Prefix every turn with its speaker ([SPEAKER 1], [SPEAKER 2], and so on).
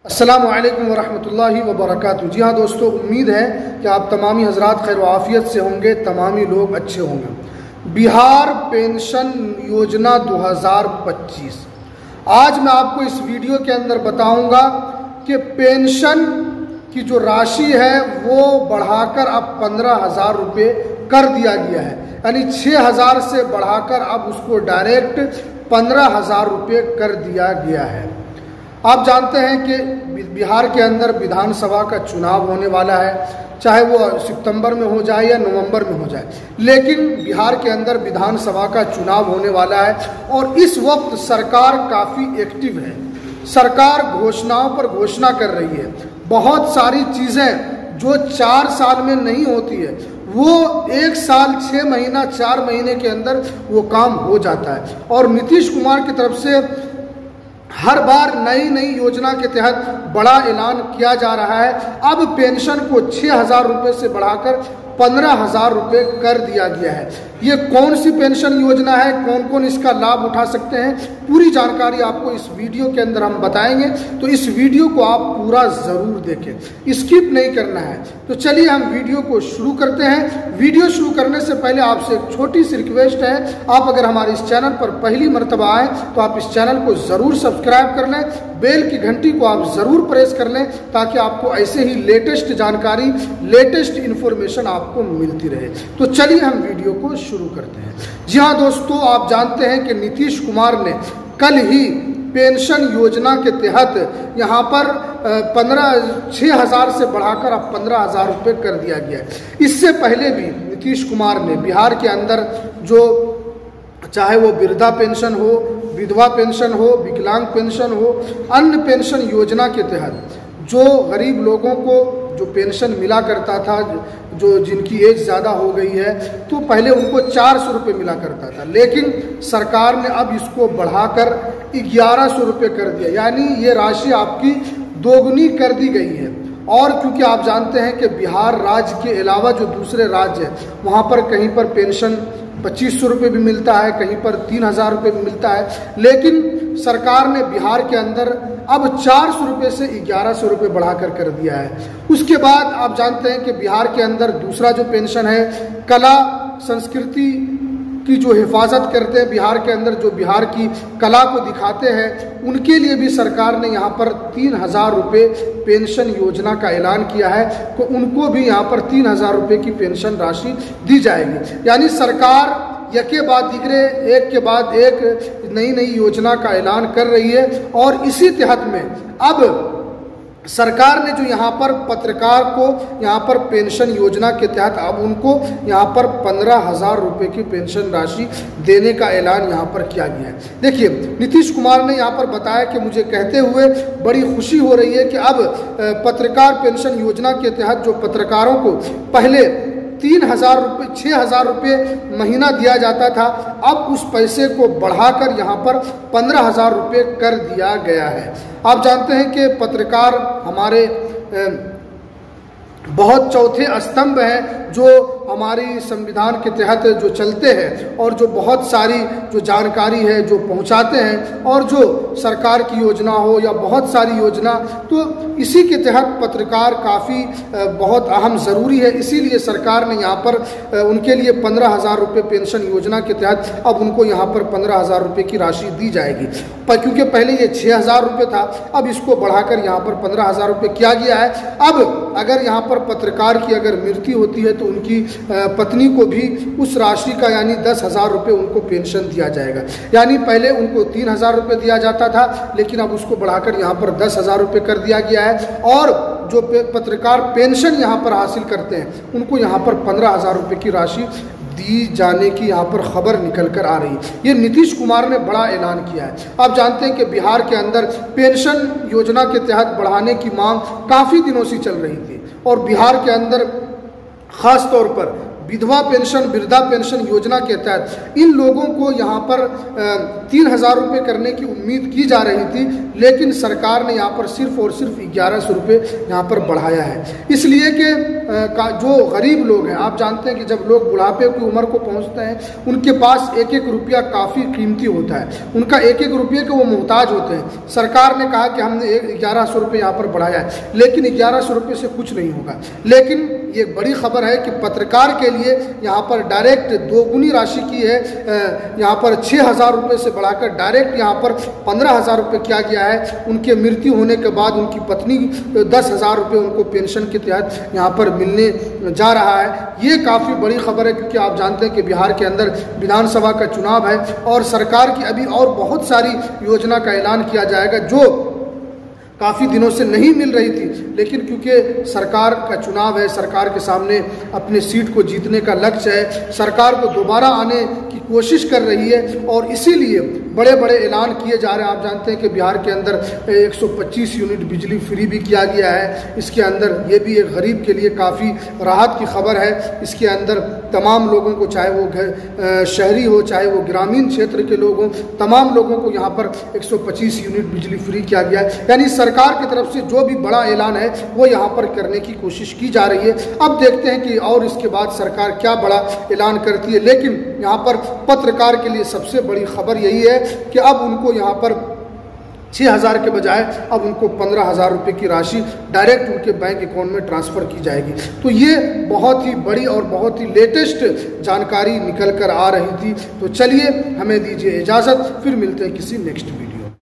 [SPEAKER 1] अस्सलामु अलैकुम वरहमतुल्लाहि वबरकातुहू। जी हाँ दोस्तों, उम्मीद है कि आप तमामी हजरात खैर आफियत से होंगे, तमामी लोग अच्छे होंगे। बिहार पेंशन योजना 2025 आज मैं आपको इस वीडियो के अंदर बताऊंगा कि पेंशन की जो राशि है वो बढ़ाकर अब 15,000 रुपये कर दिया गया है, यानी 6,000 से बढ़ाकर अब उसको डायरेक्ट 15,000 रुपये कर दिया गया है। आप जानते हैं कि बिहार के अंदर विधानसभा का चुनाव होने वाला है, चाहे वो सितंबर में हो जाए या नवंबर में हो जाए, लेकिन बिहार के अंदर विधानसभा का चुनाव होने वाला है और इस वक्त सरकार काफ़ी एक्टिव है। सरकार घोषणाओं पर घोषणा कर रही है। बहुत सारी चीज़ें जो 4 साल में नहीं होती है वो 1 साल 6 महीना 4 महीने के अंदर वो काम हो जाता है। और नीतीश कुमार की तरफ से हर बार नई नई योजना के तहत बड़ा ऐलान किया जा रहा है। अब पेंशन को 6,000 रुपये से बढ़ाकर 15,000 रुपये कर दिया गया है। ये कौन सी पेंशन योजना है, कौन कौन इसका लाभ उठा सकते हैं, पूरी जानकारी आपको इस वीडियो के अंदर हम बताएंगे, तो इस वीडियो को आप पूरा ज़रूर देखें, स्किप नहीं करना है। तो चलिए हम वीडियो को शुरू करते हैं। वीडियो शुरू करने से पहले आपसे एक छोटी सी रिक्वेस्ट है, आप अगर हमारे इस चैनल पर पहली मरतबा आए तो आप इस चैनल को ज़रूर सब्सक्राइब कर लें, बेल की घंटी को आप ज़रूर प्रेस कर लें ताकि आपको ऐसे ही लेटेस्ट जानकारी, लेटेस्ट इन्फॉर्मेशन आपको मिलती रहे। तो चलिए हम वीडियो को शुरू करते हैं। जी हाँ दोस्तों, आप जानते हैं कि नीतीश कुमार ने कल ही पेंशन योजना के तहत यहाँ पर 6,000 से बढ़ाकर अब 15,000 रुपये कर दिया गया है। इससे पहले भी नीतीश कुमार ने बिहार के अंदर जो चाहे वो वृद्धा पेंशन हो, विधवा पेंशन हो, विकलांग पेंशन हो, अन्य पेंशन योजना के तहत जो गरीब लोगों को जो पेंशन मिला करता था, जो जिनकी एज ज़्यादा हो गई है, तो पहले उनको 400 रुपये मिला करता था, लेकिन सरकार ने अब इसको बढ़ाकर 1,100 रुपये कर दिया, यानी ये राशि आपकी दोगुनी कर दी गई है। और क्योंकि आप जानते हैं कि बिहार राज्य के अलावा जो दूसरे राज्य हैं वहाँ पर कहीं पर पेंशन 2,500 रुपये भी मिलता है, कहीं पर 3,000 रुपये भी मिलता है, लेकिन सरकार ने बिहार के अंदर अब 400 रुपये से 1,100 रुपये बढ़ाकर कर दिया है। उसके बाद आप जानते हैं कि बिहार के अंदर दूसरा जो पेंशन है, कला संस्कृति की जो हिफाजत करते हैं, बिहार के अंदर जो बिहार की कला को दिखाते हैं, उनके लिए भी सरकार ने यहाँ पर 3,000 रुपये पेंशन योजना का ऐलान किया है, तो उनको भी यहाँ पर 3,000 रुपये की पेंशन राशि दी जाएगी। यानी सरकार एक के बाद एक नई नई योजना का ऐलान कर रही है। और इसी तहत में अब सरकार ने जो यहाँ पर पत्रकार को यहाँ पर पेंशन योजना के तहत अब उनको यहाँ पर 15,000 रुपये की पेंशन राशि देने का ऐलान यहाँ पर किया गया है। देखिए, नीतीश कुमार ने यहाँ पर बताया कि मुझे कहते हुए बड़ी खुशी हो रही है कि अब पत्रकार पेंशन योजना के तहत जो पत्रकारों को पहले 3,000 रुपये 6,000 रुपये महीना दिया जाता था, अब उस पैसे को बढ़ाकर यहाँ पर 15,000 रुपये कर दिया गया है। आप जानते हैं कि पत्रकार हमारे बहुत चौथे स्तंभ हैं जो हमारी संविधान के तहत जो चलते हैं और जो बहुत सारी जो जानकारी है जो पहुंचाते हैं, और जो सरकार की योजना हो या बहुत सारी योजना, तो इसी के तहत पत्रकार काफ़ी बहुत अहम ज़रूरी है। इसीलिए सरकार ने यहाँ पर उनके लिए 15,000 रुपये पेंशन योजना के तहत अब उनको यहाँ पर 15,000 रुपये की राशि दी जाएगी। क्योंकि पहले ये 6,000 रुपये था, अब इसको बढ़ाकर यहाँ पर 15,000 रुपये किया गया है। अब अगर यहाँ पर पत्रकार की अगर मृत्यु होती है तो उनकी पत्नी को भी उस राशि का यानी 10,000 रुपये उनको पेंशन दिया जाएगा। यानी पहले उनको 3,000 रुपये दिया जाता था, लेकिन अब उसको बढ़ाकर यहाँ पर 10,000 रुपये कर दिया गया है। और जो पत्रकार पेंशन यहाँ पर हासिल करते हैं उनको यहाँ पर 15,000 रुपये की राशि दी जाने की यहाँ पर खबर निकल कर आ रही है। ये नीतीश कुमार ने बड़ा ऐलान किया है। आप जानते हैं कि बिहार के अंदर पेंशन योजना के तहत बढ़ाने की मांग काफ़ी दिनों से चल रही थी, और बिहार के अंदर ख़ास तौर पर विधवा पेंशन, वृद्धा पेंशन योजना के तहत इन लोगों को यहाँ पर 3,000 रुपये करने की उम्मीद की जा रही थी, लेकिन सरकार ने यहाँ पर सिर्फ और सिर्फ 1100 रुपये यहाँ पर बढ़ाया है। इसलिए कि जो गरीब लोग हैं, आप जानते हैं कि जब लोग बुढ़ापे की उम्र को पहुँचते हैं उनके पास एक एक रुपया काफ़ी कीमती होता है, उनका एक एक रुपये के वो मोहताज होते हैं। सरकार ने कहा कि हमने 1100 रुपये यहाँ पर बढ़ाया है, लेकिन 1100 रुपये से कुछ नहीं होगा। लेकिन ये बड़ी खबर है कि पत्रकार के लिए यहाँ पर डायरेक्ट दोगुनी राशि की है, यहाँ पर 6,000 रुपये से बढ़ाकर डायरेक्ट यहाँ पर 15,000 रुपये किया गया है। उनके मृत्यु होने के बाद उनकी पत्नी 10,000 रुपये उनको पेंशन के तहत यहाँ पर मिलने जा रहा है। ये काफ़ी बड़ी खबर है, क्योंकि आप जानते हैं कि बिहार के अंदर विधानसभा का चुनाव है और सरकार की अभी और बहुत सारी योजना का ऐलान किया जाएगा जो काफ़ी दिनों से नहीं मिल रही थी, लेकिन क्योंकि सरकार का चुनाव है, सरकार के सामने अपने सीट को जीतने का लक्ष्य है, सरकार को दोबारा आने की कोशिश कर रही है और इसीलिए बड़े बड़े ऐलान किए जा रहे हैं। आप जानते हैं कि बिहार के अंदर 125 यूनिट बिजली फ्री भी किया गया है। इसके अंदर ये भी एक गरीब के लिए काफ़ी राहत की खबर है। इसके अंदर तमाम लोगों को, चाहे वो शहरी हो चाहे वो ग्रामीण क्षेत्र के लोग हों, तमाम लोगों को यहाँ पर 125 यूनिट बिजली फ्री किया गया है। यानी सरकार की तरफ से जो भी बड़ा ऐलान है वो यहाँ पर करने की कोशिश की जा रही है। अब देखते हैं कि और इसके बाद सरकार क्या बड़ा ऐलान करती है। लेकिन यहाँ पर पत्रकार के लिए सबसे बड़ी खबर यही है कि अब उनको यहाँ पर 6,000 के बजाय अब उनको 15,000 रुपये की राशि डायरेक्ट उनके बैंक अकाउंट में ट्रांसफ़र की जाएगी। तो ये बहुत ही बड़ी और बहुत ही लेटेस्ट जानकारी निकल कर आ रही थी। तो चलिए हमें दीजिए इजाज़त, फिर मिलते हैं किसी नेक्स्ट वीडियो।